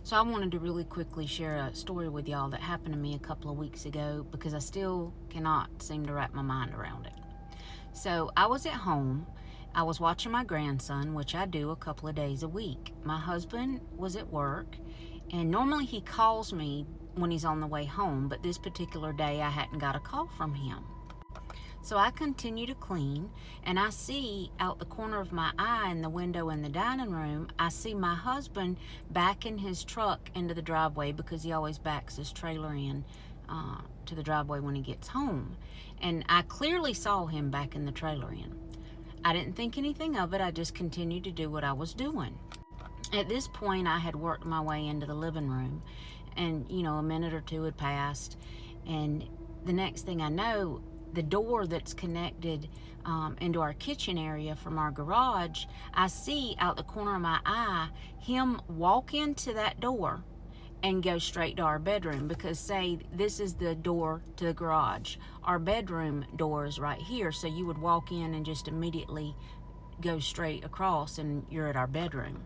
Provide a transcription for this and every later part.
So I wanted to really quickly share a story with y'all that happened to me a couple of weeks ago because I still cannot seem to wrap my mind around it. So I was at home. I was watching my grandson, which I do a couple of days a week. My husband was at work, and normally he calls me when he's on the way home, but this particular day I hadn't got a call from him. So I continue to clean, and I see out the corner of my eye in the window in the dining room, I see my husband backing his truck into the driveway because he always backs his trailer in to the driveway when he gets home. And I clearly saw him backing the trailer in. I didn't think anything of it. I just continued to do what I was doing. At this point, I had worked my way into the living room, and a minute or two had passed, and the next thing I know, the door that's connected into our kitchen area from our garage, I see out the corner of my eye him walk into that door and go straight to our bedroom, because say this is the door to the garage, our bedroom door is right here, so you would walk in and just immediately go straight across and you're at our bedroom.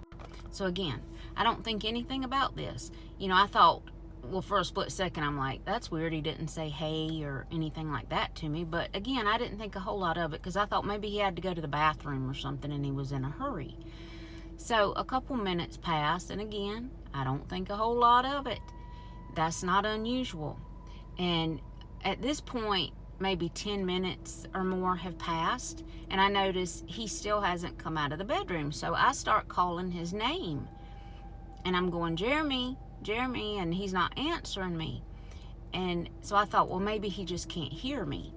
So again, I don't think anything about this. I thought, well, for a split second, I'm like, that's weird. He didn't say hey or anything like that to me. But again, I didn't think a whole lot of it because I thought maybe he had to go to the bathroom or something and he was in a hurry. So a couple minutes passed, and again, I don't think a whole lot of it. That's not unusual. And at this point, maybe 10 minutes or more have passed, and I notice he still hasn't come out of the bedroom. So I start calling his name, and I'm going, Jeremy, and he's not answering me. And so I thought, well, maybe he just can't hear me.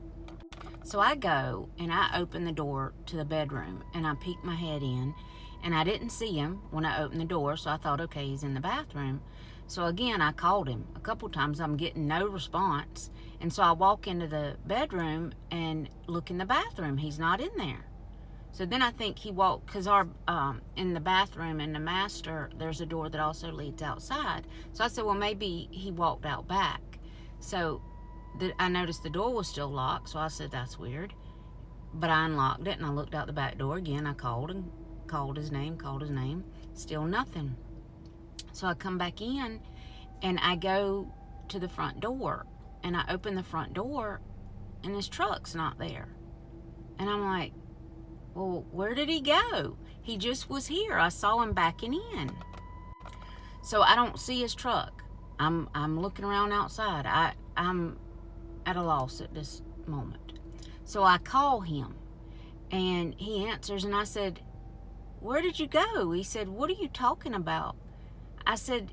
So I go and I open the door to the bedroom, and I peek my head in, and I didn't see him when I opened the door, so I thought, okay, he's in the bathroom. So again, I called him a couple times. I'm getting no response, and so I walk into the bedroom and look in the bathroom. He's not in there. So then I think he walked, because our in the bathroom in the master, there's a door that also leads outside. So I said, well, maybe he walked out back. So I noticed the door was still locked, so I said, that's weird. But I unlocked it, and I looked out the back door again. I called his name, still nothing. So I come back in, and I go to the front door, and I open the front door, and his truck's not there. And I'm like, well, where did he go? He just was here. I saw him backing in. So I don't see his truck. I'm looking around outside. I'm at a loss at this moment. So I call him, and he answers, and I said, where did you go? He said, what are you talking about? I said,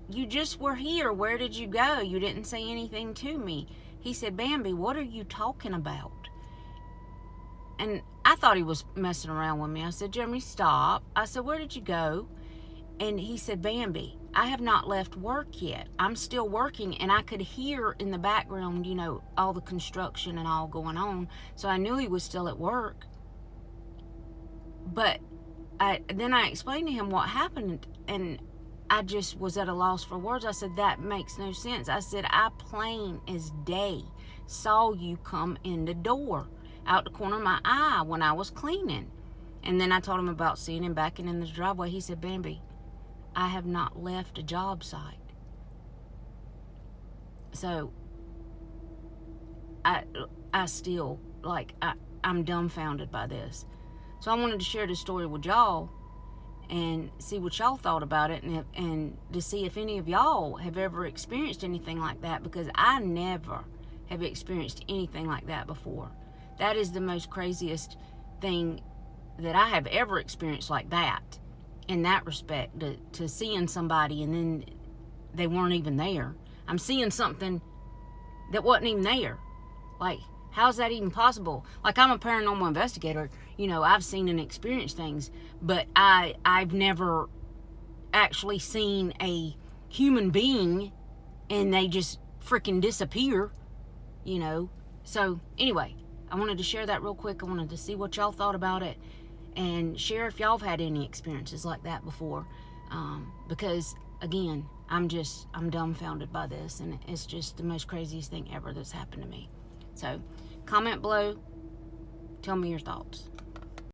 you just were here. Where did you go? You didn't say anything to me. He said, Bambi, what are you talking about? And I thought he was messing around with me. I said, Jeremy, stop. I said, where did you go? And he said, Bambi, I have not left work yet. I'm still working, and I could hear in the background, all the construction and all going on. So I knew he was still at work. But then I explained to him what happened, and I just was at a loss for words. I said, that makes no sense. I said, I plain as day saw you come in the door out the corner of my eye when I was cleaning. And then I told him about seeing him backing in the driveway. He said, Bambi, I have not left a job site. So I still, I'm dumbfounded by this. So I wanted to share this story with y'all and see what y'all thought about it, and to see if any of y'all have ever experienced anything like that, because I never have experienced anything like that before. That is the most craziest thing that I have ever experienced like that, in that respect, to seeing somebody and then they weren't even there. I'm seeing something that wasn't even there. Like, how's that even possible? Like, I'm a paranormal investigator. I've seen and experienced things, but I've never actually seen a human being and they just freaking disappear, So anyway, I wanted to share that real quick. I wanted to see what y'all thought about it and share if y'all have had any experiences like that before. Because again, I'm dumbfounded by this, and it's just the most craziest thing ever that's happened to me. So comment below, tell me your thoughts.